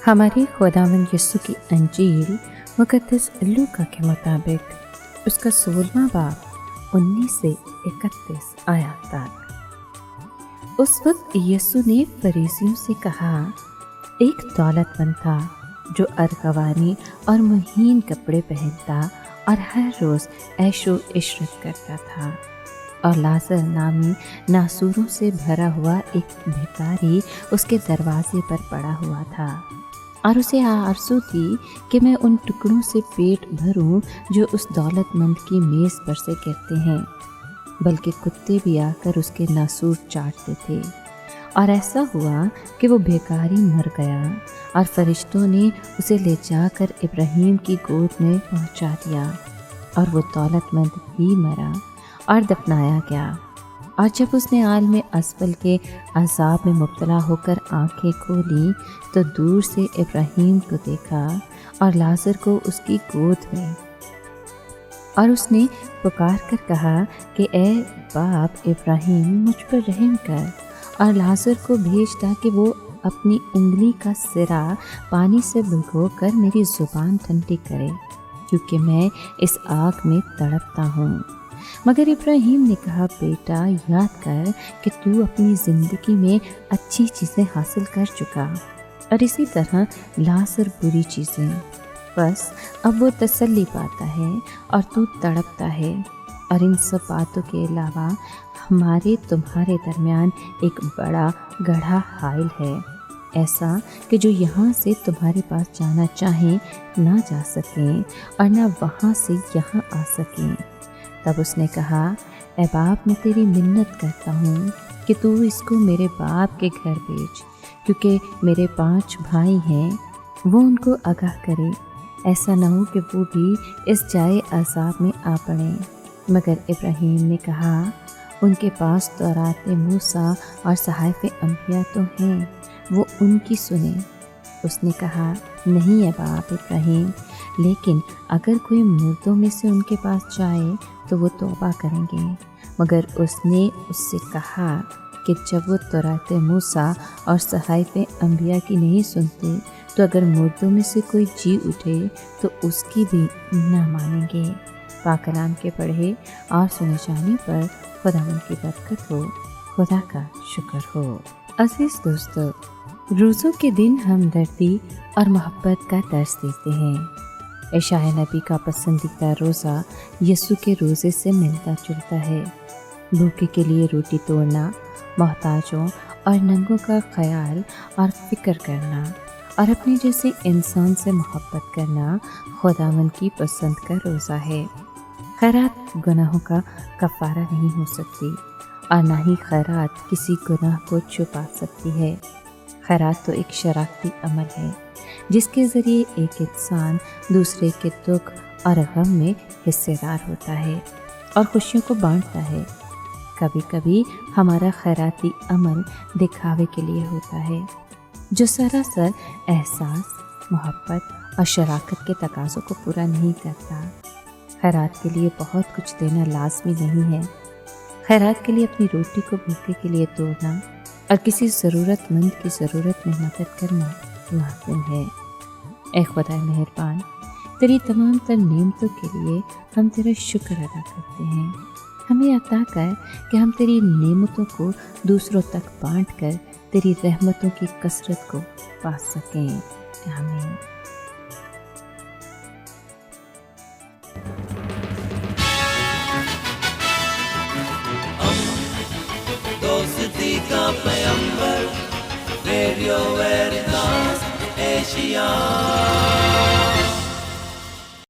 हमारे खुदावंद यीशु की अंजील मुकद्दस लूका के मुताबिक उसका 16वां बाब 19 से 31 आयत तक। उस वक्त यीशु ने फरीसियों से कहा, एक दौलतमंद था जो अरगवानी और मुहीन कपड़े पहनता और हर रोज़ ऐशो इशरत करता था। और लाजर नामी नासूरों से भरा हुआ एक भिखारी उसके दरवाजे पर पड़ा हुआ था और उसे आरज़ू थी कि मैं उन टुकड़ों से पेट भरूं जो उस दौलतमंद की मेज़ पर से गिरते हैं, बल्कि कुत्ते भी आकर उसके नासूर चाटते थे। और ऐसा हुआ कि वो भिखारी मर गया और फरिश्तों ने उसे ले जाकर इब्राहिम की गोद में पहुंचा दिया, और वो दौलतमंद भी मरा और दफनाया गया। और जब उसने आलम अस्फल के अज़ाब में मुब्तला होकर आंखें खोली तो दूर से इब्राहिम को देखा और लाजर को उसकी गोद में, और उसने पुकार कर कहा कि ए बाप इब्राहिम, मुझ पर रहम कर और लाजर को भेज ताकि वो अपनी उंगली का सिरा पानी से भिगो कर मेरी ज़ुबान ठंडी करे, क्योंकि मैं इस आग में तड़पता हूँ। मगर इब्राहिम ने कहा, बेटा, याद कर कि तू अपनी ज़िंदगी में अच्छी चीज़ें हासिल कर चुका और इसी तरह लाजर बुरी चीज़ें। बस अब वो तसल्ली पाता है और तू तड़पता है, और इन सब बातों के अलावा हमारे तुम्हारे दरमियान एक बड़ा गड्ढा हाइल है, ऐसा कि जो यहाँ से तुम्हारे पास जाना चाहें ना जा सकें और ना वहाँ से यहाँ आ सकें। तब उसने कहा, ए बाप, मैं तेरी मिन्नत करता हूँ कि तू इसको मेरे बाप के घर भेज, क्योंकि मेरे 5 भाई हैं, वो उनको आगाह करे, ऐसा न हो कि वो भी इस जाए अज़ाब में आ पड़े। मगर इब्राहिम ने कहा, उनके पास तौरात मूसा और सहाइफ़ अंबिया तो हैं, वो उनकी सुने। उसने कहा, नहीं है बाप इब्राहिम, लेकिन अगर कोई मुर्दों में से उनके पास जाए तो वो तौबा करेंगे। मगर उसने उससे कहा कि जब वो तौरात मूसा और सहाइफ़ अंबिया की नहीं सुनते तो अगर मुर्दों में से कोई जी उठे तो उसकी भी ना मानेंगे। पाक कलाम के पढ़े और सुने जाने पर खुदावंद की बरकत हो, खुदा का शुक्र हो। अज़ीज़ दोस्तों, रोज़ों के दिन हमदर्दी और मोहब्बत का दर्स देते हैं। यशाया नबी का पसंदीदा रोज़ा यीशु के रोज़े से मिलता जुलता है। भूखे के लिए रोटी तोड़ना, मोहताजों और नंगों का ख्याल और फ़िक्र करना और अपने जैसे इंसान से मोहब्बत करना खुदावंद की पसंद का रोज़ा है। खैरात गुनाहों का कफ़ारा नहीं हो सकती और ना ही खैरात किसी गुनाह को छुपा सकती है। खैरात तो एक शराकती अमल है जिसके ज़रिए एक इंसान दूसरे के दुख और गम में हिस्सेदार होता है और खुशियों को बांटता है। कभी कभी हमारा खैराती अमल दिखावे के लिए होता है, जो सरासर एहसास, मोहब्बत और शराकत के तकाज़ों को पूरा नहीं करता। खैरात के लिए बहुत कुछ देना लाजमी नहीं है। खैरात के लिए अपनी रोटी को भूखे के लिए तोड़ना और किसी ज़रूरतमंद की ज़रूरत में मदद करना लाज़िम है। ए खुदा मेहरबान, तेरी तमाम तर नेमतों के लिए हम तेरा शुक्र अदा करते हैं। हमें अता कर कि हम तेरी नेमतों को दूसरों तक बांट कर तेरी रहमतों की कसरत को पा सकें। आमीन। दोस्ती का पैगंबर, रेडियो वेरितास एशिया।